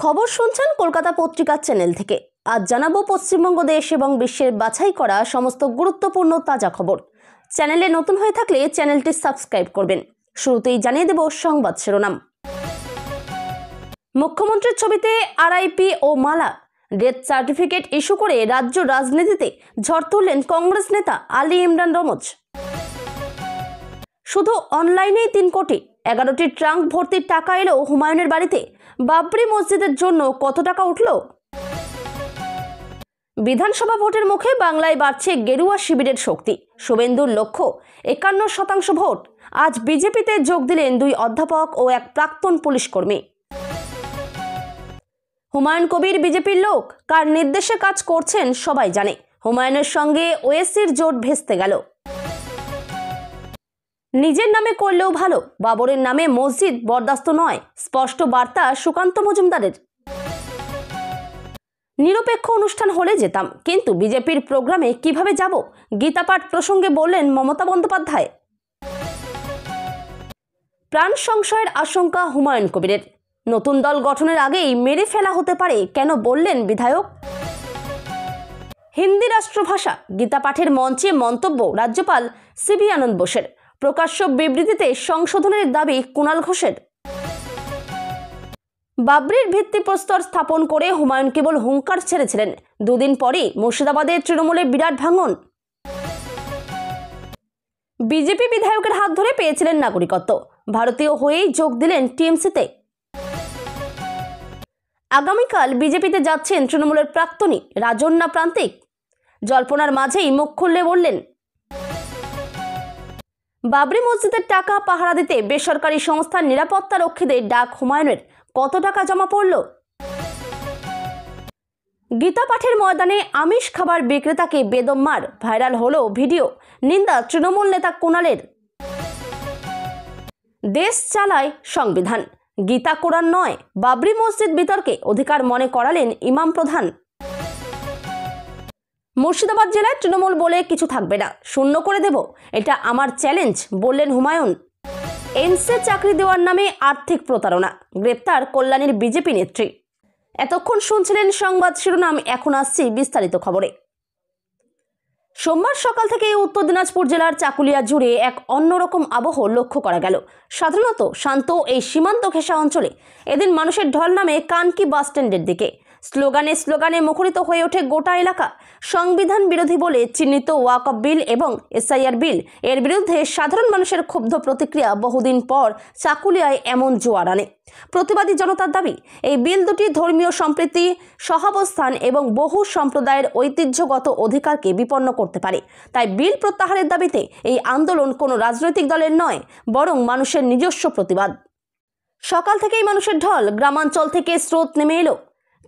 খবর শুনছেন কলকাতা পত্রিকা চ্যানেল থেকে। আজ জানাবো পশ্চিমবঙ্গ দেশ এবং বিশ্বের বাছাই করা সমস্ত গুরুত্বপূর্ণ তাজা খবর। চ্যানেলে নতুন হয়ে থাকলে চ্যানেলটি সাবস্ক্রাইব করবেন। শুরুতেই জানিয়ে দেব সংবাদ শিরোনাম। মুখ্যমন্ত্রীর ছবিতে আরআইপি ও মালা, ডেথ সার্টিফিকেট ইস্যু করে রাজ্য রাজনীতিতে ঝড় তুললেন কংগ্রেস নেতা আলী ইমরান রমজ। শুধু অনলাইনেই 3 কোটি 11টি ট্রাঙ্ক ভর্তি টাকা এলো হুমায়ুনের বাড়িতে। বাবরি মসজিদের জন্য কত টাকা উঠল? বিধানসভা ভোটের মুখে বাংলায় বাড়ছে গেরুয়া শিবিরের শক্তি। শুভেন্দুর লক্ষ্য 51% ভোট। আজ বিজেপিতে যোগ দিলেন 2 অধ্যাপক ও 1 প্রাক্তন পুলিশ কর্মী। হুমায়ুন কবির বিজেপির লোক, কার নির্দেশে কাজ করছেন সবাই জানে। হুমায়ুনের সঙ্গে ওয়েসির জোট ভেস্তে গেল। নিজের নামে করলেও ভালো, বাবরের নামে মসজিদ বরদাস্ত নয়, স্পষ্ট বার্তা সুকান্ত মজুমদারের। নিরপেক্ষ অনুষ্ঠান হলে যেতাম, কিন্তু বিজেপির প্রোগ্রামে কিভাবে যাব, গীতাপাঠ প্রসঙ্গে বললেন মমতা বন্দ্যোপাধ্যায়। প্রাণ সংশয়ের আশঙ্কা হুমায়ুন কবিরের। নতুন দল গঠনের আগেই মেরে ফেলা হতে পারে কেন বললেন বিধায়ক। হিন্দি রাষ্ট্রভাষা, গীতাপাঠের মঞ্চে মন্তব্য রাজ্যপাল সিবি আনন্দ বোসের। প্রকাশ্য বিবৃতিতে সংশোধনের দাবি কুণাল ঘোষের। বাবরির ভিত্তিপ্রস্তর স্থাপন করে হুমায়ুন কেবল হুঙ্কার ছেড়েছিলেন, 2 দিন পরই মুর্শিদাবাদের তৃণমূলে বিরাট ভাঙন। বিজেপি বিধায়কের হাত ধরে পেয়েছিলেন নাগরিকত্ব, ভারতীয় হয়েই যোগ দিলেন টিএমসিতে। আগামীকাল বিজেপিতে যাচ্ছেন তৃণমূলের প্রাক্তনী রাজন্যা প্রান্তিক। জল্পনার মাঝেই মুখ খুললে বললেন, বাবরি মসজিদের টাকা পাহারা দিতে বেসরকারি সংস্থার নিরাপত্তা রক্ষীদের ডাক হুমায়ুনের। কত টাকা জমা পড়ল? গীতা পাঠের ময়দানে আমিষ খাবার বিক্রেতাকে বেদম মার, ভাইরাল হলো ভিডিও। নিন্দা তৃণমূল নেতা কুণালের। দেশ চালায় সংবিধান, গীতা কোরআন নয়। বাবরি মসজিদ বিতর্কে অধিকার মনে করালেন ইমাম প্রধান। মুর্শিদাবাদ জেলায় তৃণমূল বলে কিছু থাকবে না, শূন্য করে দেব, এটা আমার চ্যালেঞ্জ বললেন হুমায়ুন। এমসে চাকরি দেওয়ার নামে আর্থিক প্রতারণা, গ্রেপ্তার কল্যাণীর বিজেপি নেত্রী। এতক্ষণ শুনছিলেন সংবাদ শিরোনাম, এখন আসছি বিস্তারিত খবরে। সোমবার সকাল থেকে উত্তর দিনাজপুর জেলার চাকুলিয়া জুড়ে এক অন্যরকম আবহ লক্ষ্য করা গেল। সাধারণত শান্ত এই সীমান্ত ঘেঁষা অঞ্চলে এদিন মানুষের ঢল নামে কানকি বাস স্ট্যান্ডের দিকে। স্লোগানে স্লোগানে মুখরিত হয়ে ওঠে গোটা এলাকা। সংবিধান বিরোধী বলে চিহ্নিত ওয়াকফ বিল এবং এসআইআর বিল, এর বিরুদ্ধে সাধারণ মানুষের ক্ষুব্ধ প্রতিক্রিয়া বহুদিন পর চাকুলিয়ায় এমন জোয়ার আনে। প্রতিবাদী জনতার দাবি, এই বিল দুটি ধর্মীয় সম্প্রীতি, সহাবস্থান এবং বহু সম্প্রদায়ের ঐতিহ্যগত অধিকারকে বিপন্ন করতে পারে। তাই বিল প্রত্যাহারের দাবিতে এই আন্দোলন কোনো রাজনৈতিক দলের নয়, বরং মানুষের নিজস্ব প্রতিবাদ। সকাল থেকেই মানুষের ঢল, গ্রামাঞ্চল থেকে স্রোত নেমে এলো।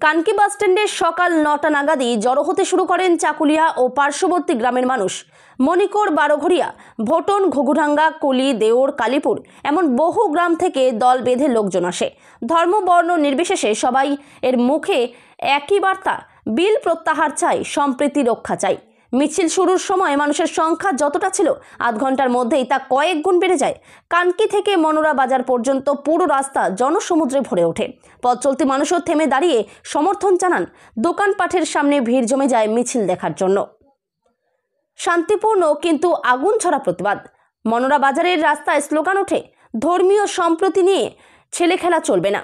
কানকি বাস স্ট্যান্ডে সকাল 9টা নাগাদই জড়ো হতে শুরু করেন চাকুলিয়া ও পার্শ্ববর্তী গ্রামের মানুষ। মণিকোর, বারোঘরিয়া, ভোটন, ঘুঘুডাঙ্গা, কুলি, দেওর, কালীপুর এমন বহু গ্রাম থেকে দল বেঁধে লোকজন আসে। ধর্ম বর্ণ নির্বিশেষে সবাই এর মুখে একই বার্তা, বিল প্রত্যাহার চাই, সম্প্রীতি রক্ষা চাই। মিছিল শুরুর সময় মানুষের সংখ্যা যতটা ছিল, আধ ঘন্টার মধ্যেই তা কয়েক গুণ বেড়ে যায়। কানকি থেকে মনোরা বাজার পর্যন্ত পুরো রাস্তা জনসমুদ্রে ভরে ওঠে। পথ চলতি মানুষও থেমে দাঁড়িয়ে সমর্থন জানান। দোকানপাটের সামনে ভিড় জমে যায় মিছিল দেখার জন্য। শান্তিপূর্ণ কিন্তু আগুন ছড়া প্রতিবাদ। মনোরা বাজারের রাস্তায় স্লোগান ওঠে, ধর্মীয় সম্প্রীতি নিয়ে ছেলে খেলা চলবে না,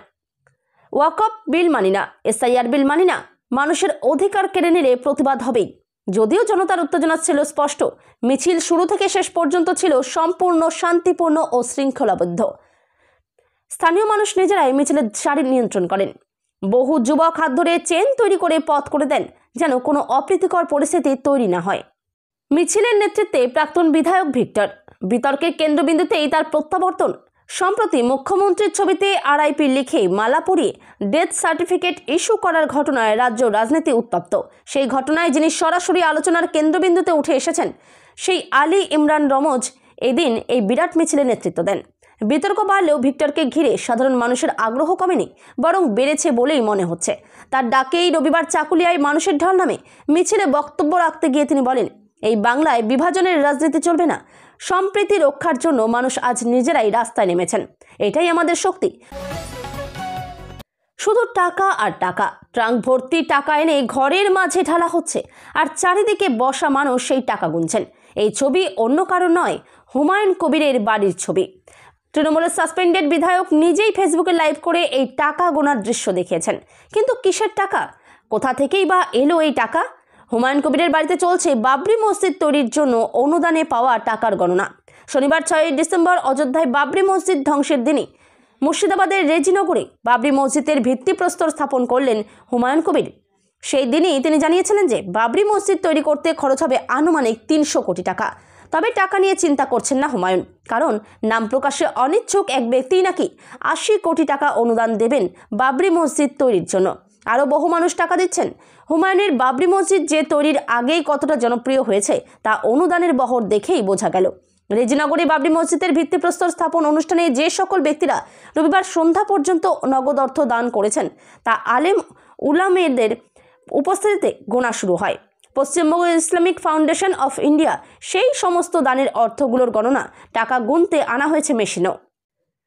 ওয়াকফ বিল মানি না, এসআইআর বিল মানি না, মানুষের অধিকার কেড়ে নিলে প্রতিবাদ হবেই। যদিও জনতার উত্তেজনা ছিল স্পষ্ট, মিছিল শুরু থেকে শেষ পর্যন্ত ছিল সম্পূর্ণ শান্তিপূর্ণ ও শৃঙ্খলাবদ্ধ। স্থানীয় মানুষ নিজেরাই মিছিলের সারি নিয়ন্ত্রণ করেন। বহু যুবক হাত ধরে চেন তৈরি করে পথ করে দেন, যেন কোনো অপ্রীতিকর পরিস্থিতি তৈরি না হয়। মিছিলের নেতৃত্বে প্রাক্তন বিধায়ক ভিক্টর। বিতর্কের কেন্দ্রবিন্দুতেই তার প্রত্যাবর্তন। সম্প্রতি মুখ্যমন্ত্রীর ছবিতে আরআইপি লিখে মালা পরিয়ে ডেথ সার্টিফিকেট ইস্যু করার ঘটনায় রাজ্য রাজনীতি উত্তপ্ত। সেই ঘটনায় যিনি সরাসরি আলোচনার কেন্দ্রবিন্দুতে উঠে এসেছেন, সেই আলী ইমরান রমজ এদিন এই বিরাট মিছিলে নেতৃত্ব দেন। বিতর্ক বাড়লেও ভিক্টরকে ঘিরে সাধারণ মানুষের আগ্রহ কমেনি, বরং বেড়েছে বলেই মনে হচ্ছে। তার ডাকেই রবিবার চাকুলিয়ায় মানুষের ঢল নামে। মিছিলে বক্তব্য রাখতে গিয়ে তিনি বলেন, এই বাংলায় বিভাজনের রাজনীতি চলবে না। সম্প্রীতি রক্ষার জন্য মানুষ আজ নিজেরাই রাস্তায় নেমেছেন, এটাই আমাদের শক্তি। শুধু টাকা আর টাকা, ট্রাঙ্ক ভর্তি টাকা এনে ঘরের মাঝে ঢালা হচ্ছে আর চারিদিকে বসা মানুষ সেই টাকা গুনছেন। এই ছবি অন্য কারো নয়, হুমায়ুন কবিরের বাড়ির ছবি। তৃণমূলের সাসপেন্ডেড বিধায়ক নিজেই ফেসবুকে লাইভ করে এই টাকা গোনার দৃশ্য দেখিয়েছেন। কিন্তু কিসের টাকা, কোথা থেকেই বা এলো এই টাকা? হুমায়ুন কবিরের বাড়িতে চলছে বাবরি মসজিদ তৈরির জন্য অনুদানে পাওয়া টাকার গণনা। শনিবার 6 ডিসেম্বর অযোধ্যায় বাবরি মসজিদ ধ্বংসের দিনই মুর্শিদাবাদের রেজিনগরে বাবরি মসজিদের ভিত্তিপ্রস্তর স্থাপন করলেন হুমায়ুন কবির। সেই দিনই তিনি জানিয়েছিলেন যে বাবরি মসজিদ তৈরি করতে খরচ হবে আনুমানিক 300 কোটি টাকা। তবে টাকা নিয়ে চিন্তা করছেন না হুমায়ুন, কারণ নাম প্রকাশে অনিচ্ছুক এক ব্যক্তি নাকি 80 কোটি টাকা অনুদান দেবেন বাবরি মসজিদ তৈরির জন্য। আরও বহু মানুষ টাকা দিচ্ছেন। হুমায়ুনের বাবরি মসজিদ যে তৈরির আগেই কতটা জনপ্রিয় হয়েছে তা অনুদানের বহর দেখেই বোঝা গেল। রেজিনগরে বাবরি মসজিদের ভিত্তিপ্রস্তর স্থাপন অনুষ্ঠানে যে সকল ব্যক্তিরা রবিবার সন্ধ্যা পর্যন্ত নগদ অর্থ দান করেছেন তা আলেম উলামেদের উপস্থিতিতে গোনা শুরু হয়। Paschimbanga Islamic foundation of India সেই সমস্ত দানের অর্থগুলোর গণনা টাকা গুনতে আনা হয়েছে মেশিনেও।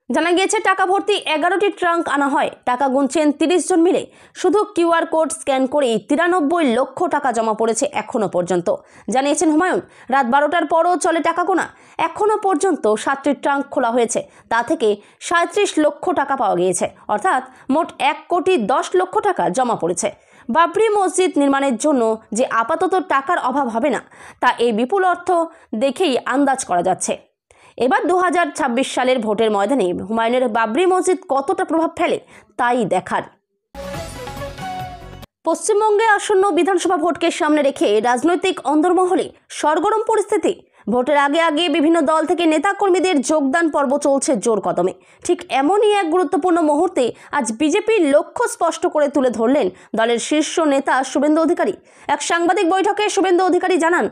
জানা গিয়েছে টাকা ভর্তি 11টি ট্রাঙ্ক আনা হয়। টাকা গুনছেন 30 জন মিলে। শুধু কিউআর কোড স্ক্যান করেই 93 লক্ষ টাকা জমা পড়েছে এখনো পর্যন্ত, জানিয়েছেন হুমায়ুন। রাত 12টার পরও চলে টাকা গোনা। এখনো পর্যন্ত 7টি ট্রাঙ্ক খোলা হয়েছে, তা থেকে 37 লক্ষ টাকা পাওয়া গিয়েছে, অর্থাৎ মোট 1,10,00,000 টাকা জমা পড়েছে। বাবরি মসজিদ নির্মাণের জন্য যে আপাতত টাকার অভাব হবে না তা এই বিপুল অর্থ দেখেই আন্দাজ করা যাচ্ছে। এবার 2026 সালের ভোটের ময়দানে হুমায়ুনের বাবরি মসজিদ কতটা প্রভাব ফেলে তাই দেখার। পশ্চিমবঙ্গে আসন্ন বিধানসভা ভোটকে সামনে রেখে রাজনৈতিক অন্দরমহলে সরগরম পরিস্থিতি। ভোটের আগে বিভিন্ন দল থেকে নেতাকর্মীদের যোগদান পর্ব চলছে জোর কদমে। ঠিক এমনই এক গুরুত্বপূর্ণ মুহূর্তে আজ বিজেপির লক্ষ্য স্পষ্ট করে তুলে ধরলেন দলের শীর্ষ নেতা শুভেন্দু অধিকারী। এক সাংবাদিক বৈঠকে শুভেন্দু অধিকারী জানান,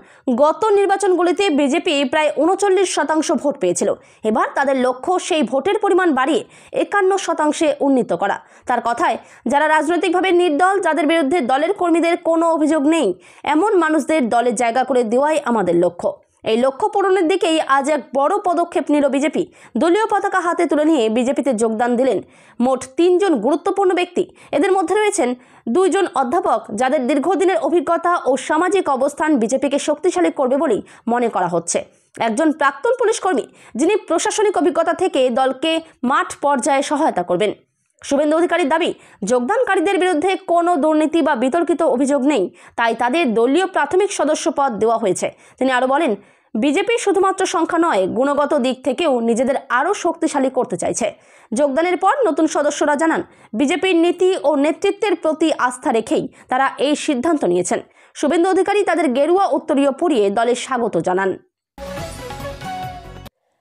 গত নির্বাচনগুলিতে বিজেপি প্রায় 39% ভোট পেয়েছিল। এবার তাদের লক্ষ্য সেই ভোটের পরিমাণ বাড়িয়ে 51% উন্নীত করা। তার কথায়, যারা রাজনৈতিকভাবে নির্দল, যাদের বিরুদ্ধে দলের কর্মীদের কোনো অভিযোগ নেই, এমন মানুষদের দলে জায়গা করে দেওয়াই আমাদের লক্ষ্য। এই লক্ষ্য পূরণের দিকেই আজ এক বড় পদক্ষেপ নিল বিজেপি। দলীয় পতাকা হাতে তুলে নিয়ে বিজেপিতে যোগদান দিলেন মোট 3 জন গুরুত্বপূর্ণ ব্যক্তি। এদের মধ্যে রয়েছেন 2 জন অধ্যাপক, যাদের দীর্ঘদিনের অভিজ্ঞতা ও সামাজিক অবস্থান বিজেপিকে শক্তিশালী করবে বলেই মনে করা হচ্ছে। একজন প্রাক্তন পুলিশ কর্মী, যিনি প্রশাসনিক অভিজ্ঞতা থেকে দলকে মাঠ পর্যায়ে সহায়তা করবেন। শুভেন্দু অধিকারীর দাবি, যোগদানকারীদের বিরুদ্ধে কোনো দুর্নীতি বা বিতর্কিত অভিযোগ নেই, তাই তাদের দলীয় প্রাথমিক সদস্য পদ দেওয়া হয়েছে। তিনি আরও বলেন, বিজেপি শুধুমাত্র সংখ্যা নয়, গুণগত দিক থেকেও নিজেদের আরও শক্তিশালী করতে চাইছে। যোগদানের পর নতুন সদস্যরা জানান, বিজেপির নীতি ও নেতৃত্বের প্রতি আস্থা রেখেই তারা এই সিদ্ধান্ত নিয়েছেন। শুভেন্দু অধিকারী তাদের গেরুয়া উত্তরীয় পরিয়ে দলে স্বাগত জানান।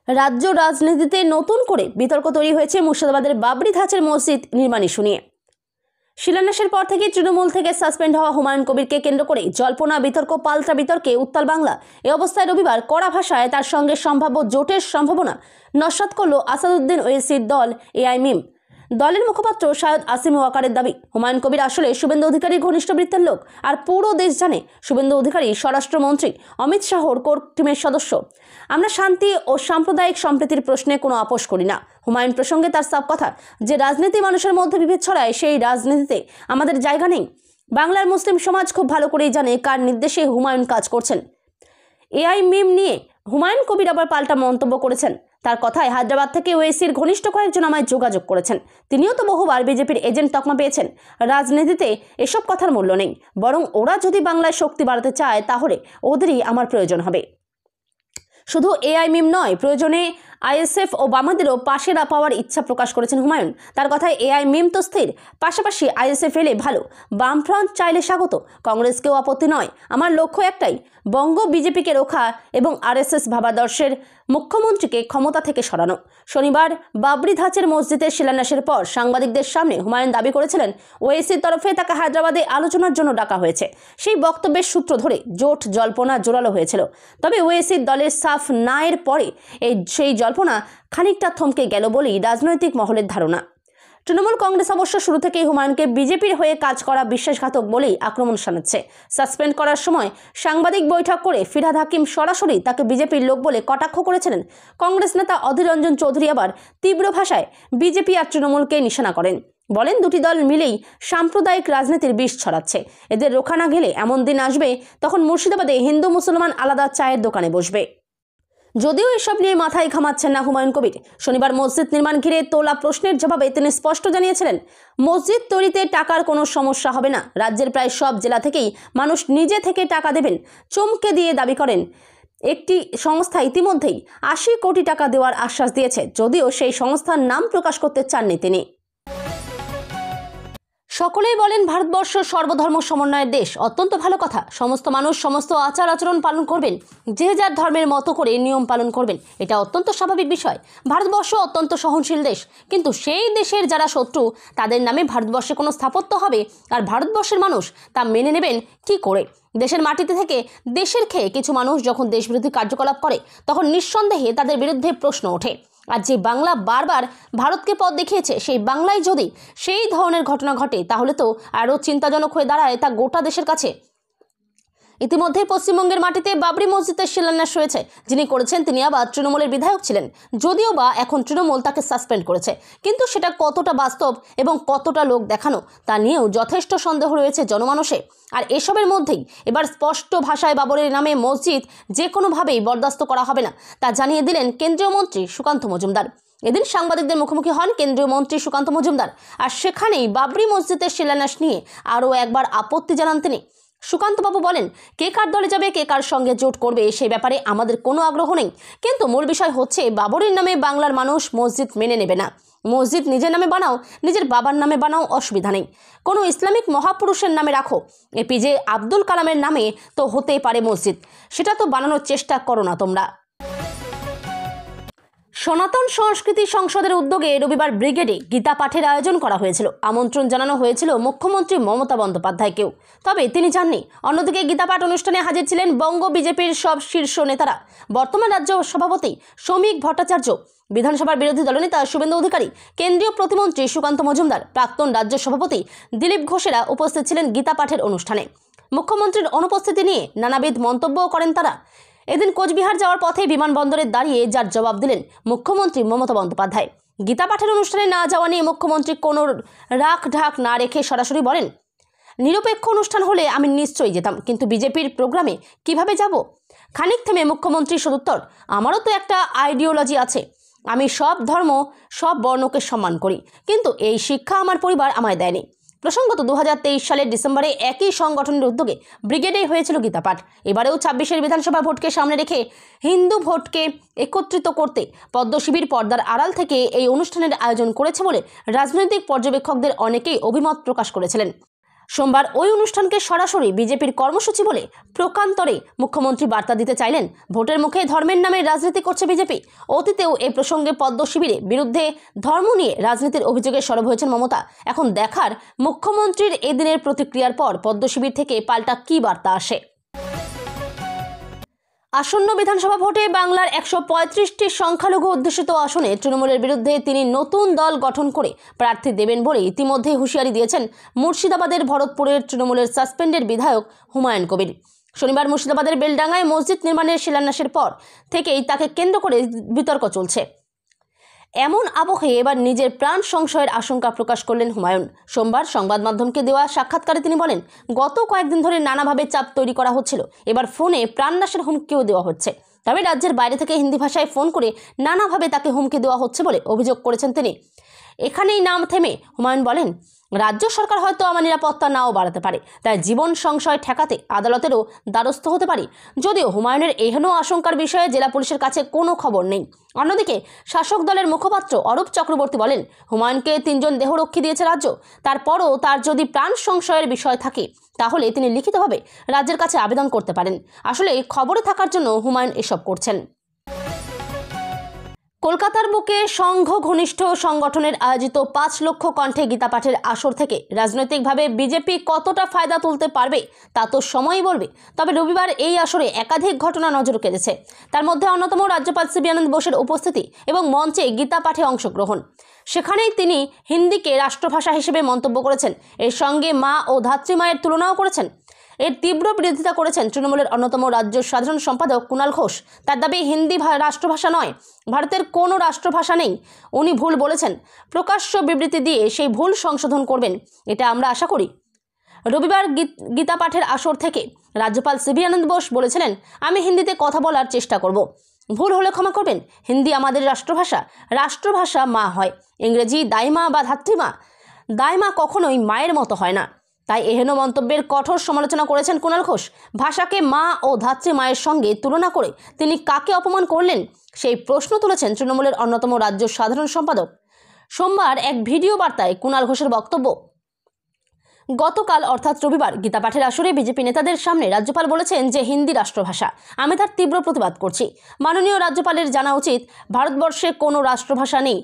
রাজ্য রাজনীতিতে নতুন করে বিতর্ক তৈরি হয়েছে মুর্শিদাবাদের বাবরি ধাঁচের মসজিদ নির্মাণ ইস্যু নিয়ে। শিলান্যাসের পর থেকে তৃণমূল থেকে সাসপেন্ড হওয়া হুমায়ুন কবিরকে কেন্দ্র করে জল্পনা বিতর্ক পাল্টা বিতর্কে উত্তাল বাংলা। এ অবস্থায় রবিবার কড়া ভাষায় তার সঙ্গে সম্ভাব্য জোটের সম্ভাবনা নস্যাৎ করল আসাদুদ্দিন ওয়েসির দল এআইএমআইএম। দলের মুখপাত্র সৈয়দ আসিম ওয়াকারের দাবি, হুমায়ুন কবির আসলে শুভেন্দু অধিকারীর ঘনিষ্ঠ বৃত্তের লোক, আর পুরো দেশ জানে শুভেন্দু অধিকারী স্বরাষ্ট্রমন্ত্রী অমিত শাহর কোর টিমের সদস্য। আমরা শান্তি ও সাম্প্রদায়িক সম্প্রীতির প্রশ্নে কোনো আপোষ করি না। হুমায়ুন প্রসঙ্গে তার সাফ কথা, যে রাজনীতি মানুষের মধ্যে বিভেদ ছড়ায়, সেই রাজনীতিতে আমাদের জায়গা নেই। বাংলার মুসলিম সমাজ খুব ভালো করেই জানে কার নির্দেশে হুমায়ুন কাজ করছেন। এআইএমআইএম নিয়ে হুমায়ুন কবির আবার পাল্টা মন্তব্য করেছেন। তার কথায়, হায়দ্রাবাদ থেকে ওয়েসির ঘনিষ্ঠ কয়েকজন আমায় যোগাযোগ করেছেন। তিনিও তো বহুবার বিজেপির এজেন্ট তকমা পেয়েছেন। রাজনীতিতে এসব কথার মূল্য নেই, বরং ওরা যদি বাংলায় শক্তি বাড়াতে চায় তাহলে ওদেরই আমার প্রয়োজন হবে। শুধু এআইএমআইএম নয়, প্রয়োজনে আইএসএফ ও বামাদেরও পাশে পাওয়ার ইচ্ছা প্রকাশ করেছেন হুমায়ুন। তার কথায়, এআইএমআইএম তো স্থির, পাশাপাশি আইএসএফ এলে ভালো, বামফ্রন্ট চাইলে স্বাগত, কংগ্রেসকেও আপত্তি নয়। আমার লক্ষ্য একটাই, বঙ্গ বিজেপিকে রোখা এবং আরএসএস ভাবাদর্শের মুখ্যমন্ত্রীকে ক্ষমতা থেকে সরানো। শনিবার বাবরি ধাঁচের মসজিদের শিলান্যাসের পর সাংবাদিকদের সামনে হুমায়ুন দাবি করেছিলেন, ওয়েসির তরফে তাকে হায়দ্রাবাদে আলোচনার জন্য ডাকা হয়েছে। সেই বক্তব্যের সূত্র ধরে জোট জল্পনা জোরালো হয়েছিল। তবে ওয়েসির দলের সাফ নায়ের পরে সেই জল্পনা খানিকটা থমকে গেল বলেই রাজনৈতিক মহলের ধারণা। তৃণমূল কংগ্রেস অবশ্য শুরু থেকেই হুমায়ুনকে বিজেপির হয়ে কাজ করা বিশ্বাসঘাতক বলেই আক্রমণ শানাচ্ছে। সাসপেন্ড করার সময় সাংবাদিক বৈঠক করে ফিরহাদ হাকিম সরাসরি তাকে বিজেপির লোক বলে কটাক্ষ করেছিলেন। কংগ্রেস নেতা অধীর রঞ্জন চৌধুরী আবার তীব্র ভাষায় বিজেপি আর তৃণমূলকে নিশানা করেন। বলেন দুটি দল মিলেই সাম্প্রদায়িক রাজনীতির বিষ ছড়াচ্ছে। এদের রোখা না গেলে এমন দিন আসবে তখন মুর্শিদাবাদে হিন্দু মুসলমান আলাদা চায়ের দোকানে বসবে। যদিও এসব নিয়ে মাথায় ঘামাচ্ছেন না হুমায়ুন কবির। শনিবার মসজিদ নির্মাণ ঘিরে তোলা প্রশ্নের জবাবে তিনি স্পষ্ট জানিয়েছিলেন, মসজিদ তৈরিতে টাকার কোনো সমস্যা হবে না। রাজ্যের প্রায় সব জেলা থেকেই মানুষ নিজে থেকে টাকা দেবেন। চমকে দিয়ে দাবি করেন একটি সংস্থা ইতিমধ্যেই 80 কোটি টাকা দেওয়ার আশ্বাস দিয়েছে, যদিও সেই সংস্থার নাম প্রকাশ করতে চাননি তিনি। সকলেই বলেন ভারতবর্ষ সর্বধর্ম সমন্বয়ের দেশ, অত্যন্ত ভালো কথা। সমস্ত মানুষ সমস্ত আচার আচরণ পালন করবেন, যে যার ধর্মের মতো করে নিয়ম পালন করবেন, এটা অত্যন্ত স্বাভাবিক বিষয়। ভারতবর্ষ অত্যন্ত সহনশীল দেশ, কিন্তু সেই দেশের যারা শত্রু তাদের নামে ভারতবর্ষে কোনো স্থাপত্য হবে আর ভারতবর্ষের মানুষ তা মেনে নেবেন কি করে? দেশের মাটিতে থেকে দেশের খেয়ে কিছু মানুষ যখন দেশবিরোধী কার্যকলাপ করে তখন নিঃসন্দেহে তাদের বিরুদ্ধে প্রশ্ন ওঠে। আর যে বাংলা বারবার ভারতকে পথ দেখিয়েছে, সেই বাংলায় যদি সেই ধরনের ঘটনা ঘটে তাহলে তো আরও চিন্তাজনক হয়ে দাঁড়ায় তা গোটা দেশের কাছে। ইতিমধ্যে পশ্চিমবঙ্গের মাটিতে বাবরি মসজিদের শিলান্যাস হয়েছে। যিনি করেছেন তিনি আবার তৃণমূলের বিধায়ক ছিলেন, যদিও বা এখন তৃণমূল তাকে সাসপেন্ড করেছে। কিন্তু সেটা কতটা বাস্তব এবং কতটা লোক দেখানো তা নিয়েও যথেষ্ট সন্দেহ রয়েছে জনমানসে। আর এসবের মধ্যেই এবার স্পষ্ট ভাষায় বাবরের নামে মসজিদ যে কোনোভাবেই বরদাস্ত করা হবে না তা জানিয়ে দিলেন কেন্দ্রীয় মন্ত্রী সুকান্ত মজুমদার। এদিন সাংবাদিকদের মুখোমুখি হন কেন্দ্রীয় মন্ত্রী সুকান্ত মজুমদার, আর সেখানেই বাবরি মসজিদের শিলান্যাস নিয়ে আরও একবার আপত্তি জানান তিনি। সুকান্তবাবু বলেন, কে কার দলে যাবে, কে কার সঙ্গে জোট করবে সেই ব্যাপারে আমাদের কোনো আগ্রহ নেই, কিন্তু মূল বিষয় হচ্ছে বাবরের নামে বাংলার মানুষ মসজিদ মেনে নেবে না। মসজিদ নিজের নামে বানাও, নিজের বাবার নামে বানাও, অসুবিধা নেই। কোনো ইসলামিক মহাপুরুষের নামে রাখো, এপিজে আব্দুল কালামের নামে তো হতেই পারে মসজিদ, সেটা তো বানানোর চেষ্টা করো না তোমরা। সনাতন সংস্কৃতি সংসদের উদ্যোগে রবিবার ব্রিগেডে গীতা পাঠের আয়োজন করা হয়েছিল। আমন্ত্রণ জানানো হয়েছিল মুখ্যমন্ত্রী মমতা বন্দ্যোপাধ্যায়কেও, তবে তিনি যাননি। অন্যদিকে গীতা পাঠ অনুষ্ঠানে হাজির ছিলেন বঙ্গ বিজেপির সব শীর্ষ নেতারা, বর্তমান রাজ্য সভাপতি শ্রমিক ভট্টাচার্য, বিধানসভার বিরোধী দলনেতা শুভেন্দু অধিকারী, কেন্দ্রীয় প্রতিমন্ত্রী সুকান্ত মজুমদার, প্রাক্তন রাজ্য সভাপতি দিলীপ ঘোষেরা উপস্থিত ছিলেন গীতা পাঠের অনুষ্ঠানে। মুখ্যমন্ত্রীর অনুপস্থিতি নিয়ে নানাবিধ মন্তব্যও করেন তারা। এদিন কোচবিহার যাওয়ার পথে বিমানবন্দরে দাঁড়িয়ে যার জবাব দিলেন মুখ্যমন্ত্রী মমতা বন্দ্যোপাধ্যায়। গীতা পাঠের অনুষ্ঠানে না যাওয়া নিয়ে মুখ্যমন্ত্রী কোনো রাখ ঢাক না রেখে সরাসরি বলেন, নিরপেক্ষ অনুষ্ঠান হলে আমি নিশ্চয়ই যেতাম, কিন্তু বিজেপির প্রোগ্রামে কিভাবে যাব? খানিক থেমে মুখ্যমন্ত্রী সদুত্তর, আমারও তো একটা আইডিওলজি আছে, আমি সব ধর্ম সব বর্ণকে সম্মান করি, কিন্তু এই শিক্ষা আমার পরিবার আমায় দেয়নি। প্রসঙ্গত 2023 সালের ডিসেম্বরে একই সংগঠনের উদ্যোগে ব্রিগেডে হয়েছিল গীতা পাঠ। এবারেও 26 বিধানসভা ভোটকে সামনে রেখে হিন্দু ভোটকে একত্রিত করতে পদ্ম শিবির পর্দার আড়াল থেকে এই অনুষ্ঠানের আয়োজন করেছে বলে রাজনৈতিক পর্যবেক্ষকদের অনেকেই অভিমত প্রকাশ করেছিলেন। সোমবার ওই অনুষ্ঠানকে সরাসরি বিজেপির কর্মসূচি বলে প্রকান্তরে মুখ্যমন্ত্রী বার্তা দিতে চাইলেন, ভোটের মুখে ধর্মের নামে রাজনীতি করছে বিজেপি। অতীতেও এই প্রসঙ্গে পদ্ম শিবিরের বিরুদ্ধে ধর্ম নিয়ে রাজনীতির অভিযোগে সরব হয়েছেন মমতা। এখন দেখার মুখ্যমন্ত্রীর এদিনের প্রতিক্রিয়ার পর পদ্ম শিবির থেকে পাল্টা কী বার্তা আসে। আসন্ন বিধানসভা ভোটে বাংলার 135টি সংখ্যালঘু অধ্যুষিত আসনে তৃণমূলের বিরুদ্ধে তিনি নতুন দল গঠন করে প্রার্থী দেবেন বলে ইতিমধ্যে হুঁশিয়ারি দিয়েছেন মুর্শিদাবাদের ভরতপুরের তৃণমূলের সাসপেন্ডেড বিধায়ক হুমায়ুন কবির। শনিবার মুর্শিদাবাদের বেলডাঙ্গায় মসজিদ নির্মাণের শিলান্যাসের পর থেকেই তাকে কেন্দ্র করে বিতর্ক চলছে। এমন আবহে এবার নিজের প্রাণ সংশয়ের আশঙ্কা প্রকাশ করলেন হুমায়ুন। সোমবার সংবাদ মাধ্যমকে দেওয়া সাক্ষাৎকারে তিনি বলেন, গত কয়েকদিন ধরে নানাভাবে চাপ তৈরি করা হচ্ছিল, এবার ফোনে প্রাণনাশের হুমকিও দেওয়া হচ্ছে। তবে রাজ্যের বাইরে থেকে হিন্দি ভাষায় ফোন করে নানাভাবে তাকে হুমকি দেওয়া হচ্ছে বলে অভিযোগ করেছেন তিনি। এখানেই নাম থেমে হুমায়ুন বলেন, রাজ্য সরকার হয়তো আমার নিরাপত্তা নাও বাড়াতে পারে, তাই জীবন সংশয় ঠেকাতে আদালতেরও দ্বারস্থ হতে পারি। যদিও হুমায়ুনের এহেন আশঙ্কার বিষয়ে জেলা পুলিশের কাছে কোনো খবর নেই। অন্যদিকে শাসক দলের মুখপাত্র অরূপ চক্রবর্তী বলেন, হুমায়ুনকে 3 জন দেহরক্ষী দিয়েছে রাজ্য, তারপরও তার যদি প্রাণ সংশয়ের বিষয় থাকে তাহলে তিনি লিখিতভাবে রাজ্যের কাছে আবেদন করতে পারেন। আসলে খবরে থাকার জন্য হুমায়ুন এসব করছেন। কলকাতার বুকে সংঘ ঘনিষ্ঠ সংগঠনের আয়োজিত 5 লক্ষ কণ্ঠে গীতা পাঠের আসর থেকে রাজনৈতিকভাবে বিজেপি কতটা ফায়দা তুলতে পারবে তা তো সময়ই বলবে। তবে রবিবার এই আসরে একাধিক ঘটনা নজর কেড়েছে। তার মধ্যে অন্যতম রাজ্যপাল সিবি আনন্দ বোসের উপস্থিতি এবং মঞ্চে গীতা পাঠে অংশগ্রহণ। সেখানেই তিনি হিন্দিকে রাষ্ট্রভাষা হিসেবে মন্তব্য করেছেন। এর সঙ্গে মা ও ধাত্রী মায়ের তুলনাও করেছেন। এর তীব্র বিরোধিতা করেছেন তৃণমূলের অন্যতম রাজ্য সাধারণ সম্পাদক কুণাল ঘোষ। তার দাবি হিন্দি রাষ্ট্রভাষা নয়, ভারতের কোনো রাষ্ট্রভাষা নেই। উনি ভুল বলেছেন, প্রকাশ্য বিবৃতি দিয়ে সেই ভুল সংশোধন করবেন, এটা আমরা আশা করি। রবিবার গীতা পাঠের আসর থেকে রাজ্যপাল সিভি আনন্দ বোস বলেছিলেন, আমি হিন্দিতে কথা বলার চেষ্টা করব, ভুল হলে ক্ষমা করবেন। হিন্দি আমাদের রাষ্ট্রভাষা, রাষ্ট্রভাষা মা হয়, ইংরেজি দাইমা বা ধাত্রীমা। দাইমা কখনোই মায়ের মতো হয় না। তাই এহেন মন্তব্যের কঠোর সমালোচনা করেছেন কুণাল ঘোষ। ভাষাকে মা ও ধাত্রী মায়ের সঙ্গে তুলনা করে তিনি কাকে অপমান করলেন, সেই প্রশ্ন তুলেছেন তৃণমূলের অন্যতম রাজ্য সাধারণ সম্পাদক। সোমবার এক ভিডিও বার্তায় কুণাল ঘোষের বক্তব্য, গতকাল অর্থাৎ রবিবার গীতা পাঠের আসরে বিজেপি নেতাদের সামনে রাজ্যপাল বলেছেন যে হিন্দি রাষ্ট্রভাষা। আমি তার তীব্র প্রতিবাদ করছি। মাননীয় রাজ্যপালের জানা উচিত ভারতবর্ষে কোনো রাষ্ট্রভাষা নেই।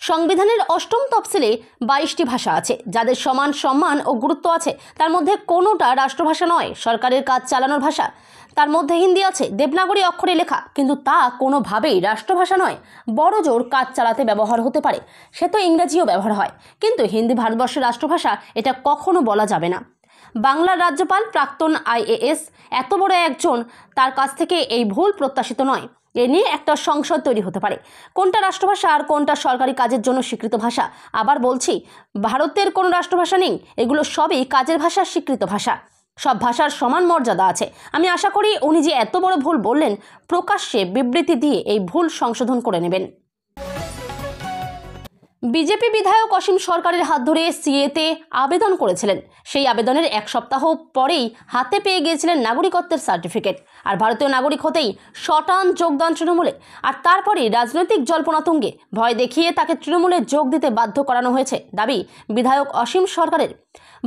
সংবিধানের ৮ম তফসিলে 22টি ভাষা আছে, যাদের সমান সম্মান ও গুরুত্ব আছে। তার মধ্যে কোনোটা রাষ্ট্রভাষা নয়, সরকারের কাজ চালানোর ভাষা। তার মধ্যে হিন্দি আছে, দেবনাগরী অক্ষরে লেখা, কিন্তু তা কোনোভাবেই রাষ্ট্রভাষা নয়। বড় জোর কাজ চালাতে ব্যবহার হতে পারে, সে তো ইংরেজিও ব্যবহার হয়, কিন্তু হিন্দি ভারতবর্ষের রাষ্ট্রভাষা এটা কখনো বলা যাবে না। বাংলার রাজ্যপাল প্রাক্তন IAS এত বড় একজন, তার কাছ থেকে এই ভুল প্রত্যাশিত নয়। এ নিয়ে একটা সংশয় তৈরি হতে পারে, কোনটা রাষ্ট্রভাষা আর কোনটা সরকারি কাজের জন্য স্বীকৃত ভাষা। আবার বলছি, ভারতের কোনো রাষ্ট্রভাষা নেই, এগুলো সবই কাজের ভাষা, স্বীকৃত ভাষা। সব ভাষার সমান মর্যাদা আছে। আমি আশা করি উনি যে এত বড় ভুল বললেন, প্রকাশ্যে বিবৃতি দিয়ে এই ভুল সংশোধন করে নেবেন। বিজেপি বিধায়ক অসীম সরকারের হাত ধরে সিএতে আবেদন করেছিলেন। সেই আবেদনের এক সপ্তাহ পরেই হাতে পেয়ে গিয়েছিলেন নাগরিকত্বের সার্টিফিকেট। আর ভারতীয় নাগরিক হতেই শটান যোগদান তৃণমূলে। আর তারপরেই রাজনৈতিক জল্পনা তুঙ্গে, ভয় দেখিয়ে তাকে তৃণমূলে যোগ দিতে বাধ্য করানো হয়েছে, দাবি বিধায়ক অসীম সরকারের।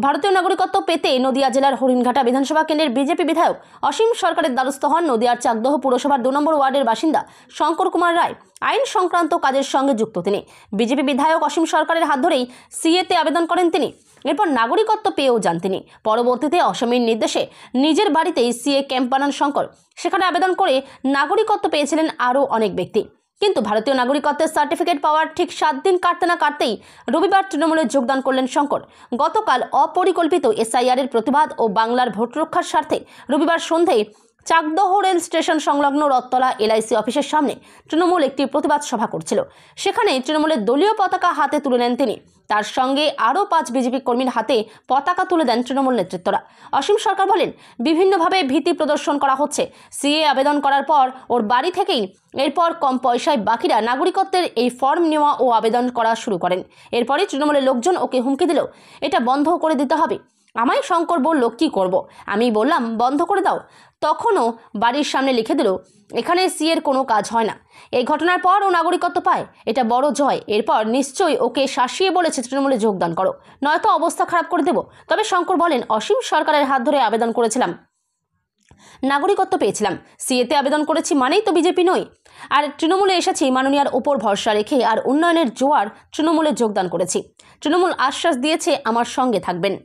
ভারতীয় নাগরিকত্ব পেতে নদিয়া জেলার হরিণঘাটা বিধানসভা কেন্দ্রের বিজেপি বিধায়ক অসীম সরকারের দ্বারস্থ হন নদিয়ার চাকদহ পুরসভার 2 নম্বর ওয়ার্ডের বাসিন্দা শঙ্কর কুমার রায়। আইন সংক্রান্ত কাজের সঙ্গে যুক্ত তিনি। বিজেপি বিধায়ক অসীম সরকারের হাত ধরেই সিএতে আবেদন করেন তিনি। এরপর নাগরিকত্ব পেয়েও যান তিনি। পরবর্তীতে অসমের নির্দেশে নিজের বাড়িতেই সিএ ক্যাম্প বানান শঙ্কর। সেখানে আবেদন করে নাগরিকত্ব পেয়েছিলেন আরও অনেক ব্যক্তি। কিন্তু ভারতীয় নাগরিকত্বের সার্টিফিকেট পাওয়ার ঠিক 7 দিন কাটতে না কাটতেই রবিবার তৃণমূলে যোগদান করলেন শঙ্কর। গতকাল অপরিকল্পিত SIR এর প্রতিবাদ ও বাংলার ভোট রক্ষার স্বার্থে রবিবার সন্ধ্যায় চাকদহ রেল স্টেশন সংলগ্ন রথতলা LIC অফিসের সামনে তৃণমূল একটি প্রতিবাদ সভা করছিল। সেখানে তৃণমূলের দলীয় পতাকা হাতে তুলে নেন তিনি। তার সঙ্গে আরও 5 বিজেপি কর্মীর হাতে পতাকা তুলে দেন তৃণমূল নেতৃত্বরা। অসীম সরকার বলেন, বিভিন্নভাবে ভীতি প্রদর্শন করা হচ্ছে। সিএ আবেদন করার পর ওর বাড়ি থেকেই এরপর কম পয়সায় বাকিরা নাগরিকত্বের এই ফর্ম নেওয়া ও আবেদন করা শুরু করেন। এরপরই তৃণমূলের লোকজন ওকে হুমকি দিল, এটা বন্ধ করে দিতে হবে। আমায় শঙ্কর বলল, কি করব? আমি বললাম, বন্ধ করে দাও। তখনও বাড়ির সামনে লিখে দিল, এখানে সিএর কোনো কাজ হয় না। এই ঘটনার পর ও নাগরিকত্ব পায়, এটা বড় জয়। এরপর নিশ্চয়ই ওকে শাসিয়ে বলেছে তৃণমূলে যোগদান করো, নয়তো অবস্থা খারাপ করে দেব। তবে শঙ্কর বলেন, অসীম সরকারের হাত ধরে আবেদন করেছিলাম, নাগরিকত্ব পেয়েছিলাম। সিএতে আবেদন করেছি মানেই তো বিজেপি নই। আর তৃণমূলে এসেছি মাননীয়ার ওপর ভরসা রেখে, আর উন্নয়নের জোয়ার তৃণমূলে যোগদান করেছি। তৃণমূল আশ্বাস দিয়েছে আমার সঙ্গে থাকবেন।